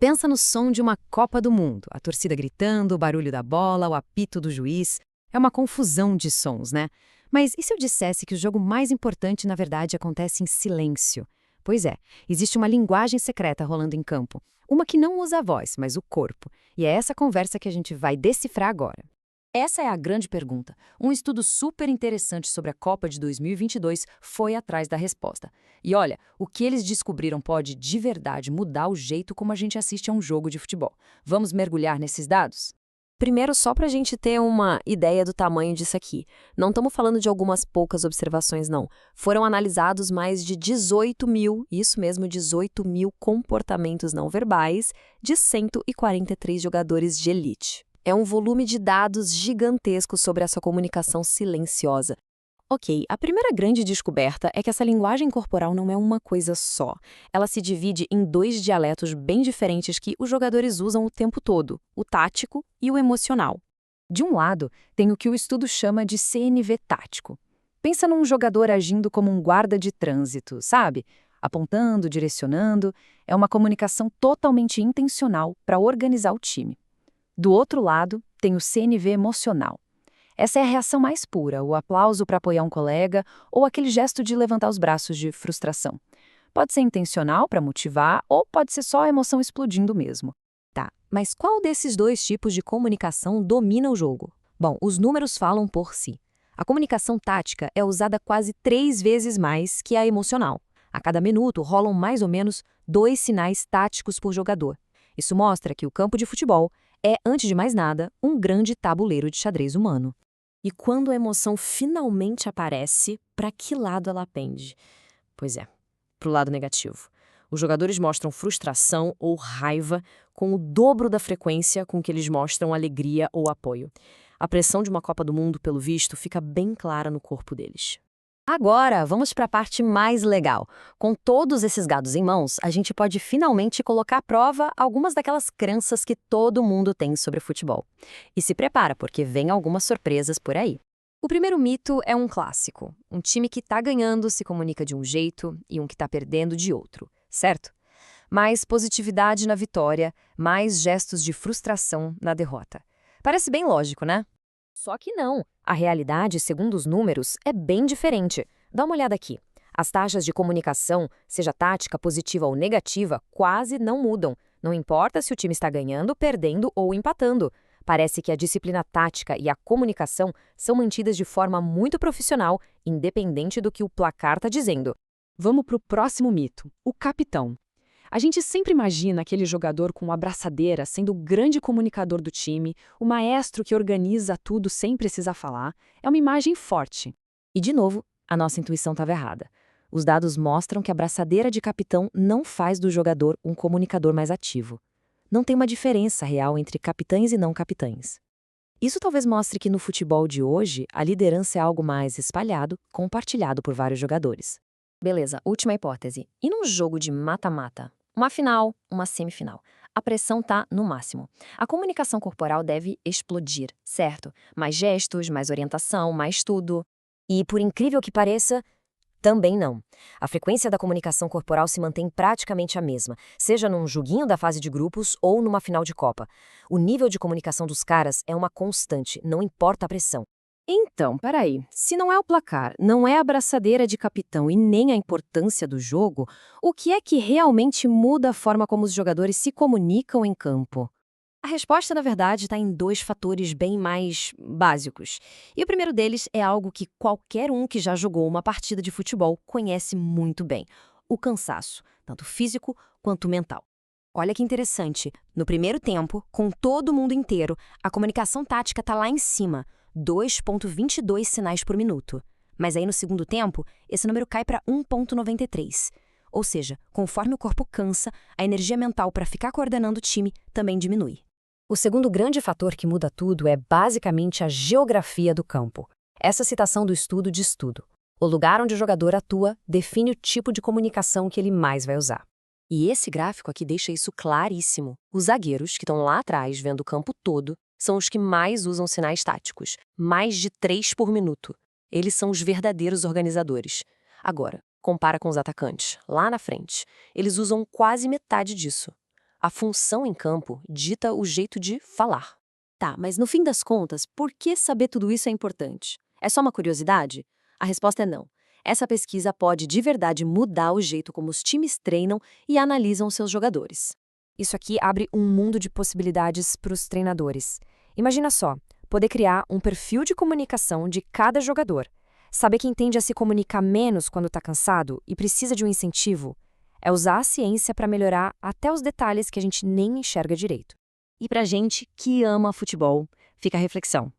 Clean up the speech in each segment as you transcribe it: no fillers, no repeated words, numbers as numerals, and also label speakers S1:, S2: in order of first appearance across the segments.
S1: Pensa no som de uma Copa do Mundo, a torcida gritando, o barulho da bola, o apito do juiz. É uma confusão de sons, né? Mas e se eu dissesse que o jogo mais importante, na verdade, acontece em silêncio? Pois é, existe uma linguagem secreta rolando em campo. Uma que não usa a voz, mas o corpo. E é essa conversa que a gente vai decifrar agora. Essa é a grande pergunta. Um estudo super interessante sobre a Copa de 2022 foi atrás da resposta. E olha, o que eles descobriram pode, de verdade, mudar o jeito como a gente assiste a um jogo de futebol. Vamos mergulhar nesses dados?
S2: Primeiro, só para a gente ter uma ideia do tamanho disso aqui. Não estamos falando de algumas poucas observações, não. Foram analisados mais de 18 mil, isso mesmo, 18 mil comportamentos não verbais de 143 jogadores de elite. É um volume de dados gigantesco sobre essa comunicação silenciosa. Ok, a primeira grande descoberta é que essa linguagem corporal não é uma coisa só. Ela se divide em dois dialetos bem diferentes que os jogadores usam o tempo todo, o tático e o emocional.
S1: De um lado, tem o que o estudo chama de CNV tático. Pensa num jogador agindo como um guarda de trânsito, sabe? Apontando, direcionando. É uma comunicação totalmente intencional para organizar o time. Do outro lado, tem o CNV emocional. Essa é a reação mais pura, o aplauso para apoiar um colega ou aquele gesto de levantar os braços de frustração. Pode ser intencional para motivar ou pode ser só a emoção explodindo mesmo.
S2: Tá, mas qual desses dois tipos de comunicação domina o jogo? Bom, os números falam por si. A comunicação tática é usada quase 3 vezes mais que a emocional. A cada minuto rolam mais ou menos 2 sinais táticos por jogador. Isso mostra que o campo de futebol é, antes de mais nada, um grande tabuleiro de xadrez humano. E quando a emoção finalmente aparece, para que lado ela pende? Pois é, para o lado negativo. Os jogadores mostram frustração ou raiva com o dobro da frequência com que eles mostram alegria ou apoio. A pressão de uma Copa do Mundo, pelo visto, fica bem clara no corpo deles.
S1: Agora, vamos para a parte mais legal. Com todos esses dados em mãos, a gente pode finalmente colocar à prova algumas daquelas crenças que todo mundo tem sobre futebol. E se prepara, porque vem algumas surpresas por aí. O primeiro mito é um clássico. Um time que está ganhando se comunica de um jeito e um que está perdendo de outro, certo? Mais positividade na vitória, mais gestos de frustração na derrota. Parece bem lógico, né? Só que não. A realidade, segundo os números, é bem diferente. Dá uma olhada aqui. As taxas de comunicação, seja tática positiva ou negativa, quase não mudam. Não importa se o time está ganhando, perdendo ou empatando. Parece que a disciplina tática e a comunicação são mantidas de forma muito profissional, independente do que o placar está dizendo.
S3: Vamos para o próximo mito, o capitão. A gente sempre imagina aquele jogador com uma abraçadeira sendo o grande comunicador do time, o maestro que organiza tudo sem precisar falar. É uma imagem forte.
S2: E, de novo, a nossa intuição estava errada. Os dados mostram que a abraçadeira de capitão não faz do jogador um comunicador mais ativo. Não tem uma diferença real entre capitães e não capitães. Isso talvez mostre que no futebol de hoje, a liderança é algo mais espalhado, compartilhado por vários jogadores. Beleza, última hipótese. E num jogo de mata-mata? Uma final, uma semifinal. A pressão tá no máximo. A comunicação corporal deve explodir, certo? Mais gestos, mais orientação, mais tudo. E, por incrível que pareça, também não. A frequência da comunicação corporal se mantém praticamente a mesma, seja num joguinho da fase de grupos ou numa final de Copa. O nível de comunicação dos caras é uma constante, não importa a pressão.
S1: Então, peraí, se não é o placar, não é a abraçadeira de capitão e nem a importância do jogo, o que é que realmente muda a forma como os jogadores se comunicam em campo?
S2: A resposta, na verdade, está em 2 fatores bem mais básicos. E o primeiro deles é algo que qualquer um que já jogou uma partida de futebol conhece muito bem: o cansaço, tanto físico quanto mental. Olha que interessante, no primeiro tempo, com todo mundo inteiro, a comunicação tática está lá em cima, 2,22 sinais por minuto. Mas aí no segundo tempo, esse número cai para 1,93. Ou seja, conforme o corpo cansa, a energia mental para ficar coordenando o time também diminui. O segundo grande fator que muda tudo é basicamente a geografia do campo. Essa citação do estudo diz tudo. O lugar onde o jogador atua define o tipo de comunicação que ele mais vai usar. E esse gráfico aqui deixa isso claríssimo. Os zagueiros, que estão lá atrás vendo o campo todo, são os que mais usam sinais táticos, mais de 3 por minuto. Eles são os verdadeiros organizadores. Agora, compara com os atacantes, lá na frente. Eles usam quase metade disso.
S1: A função em campo dita o jeito de falar.
S2: Tá, mas no fim das contas, por que saber tudo isso é importante? É só uma curiosidade? A resposta é não. Essa pesquisa pode de verdade mudar o jeito como os times treinam e analisam seus jogadores.
S3: Isso aqui abre um mundo de possibilidades para os treinadores. Imagina só, poder criar um perfil de comunicação de cada jogador. Saber quem tende a se comunicar menos quando está cansado e precisa de um incentivo. É usar a ciência para melhorar até os detalhes que a gente nem enxerga direito.
S2: E pra gente que ama futebol, fica a reflexão.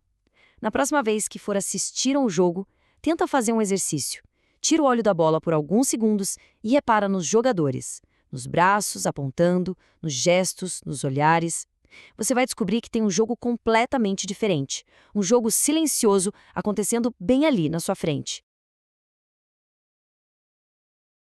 S2: Na próxima vez que for assistir a um jogo, tenta fazer um exercício. Tira o olho da bola por alguns segundos e repara nos jogadores, nos braços apontando, nos gestos, nos olhares. Você vai descobrir que tem um jogo completamente diferente, um jogo silencioso acontecendo bem ali na sua frente.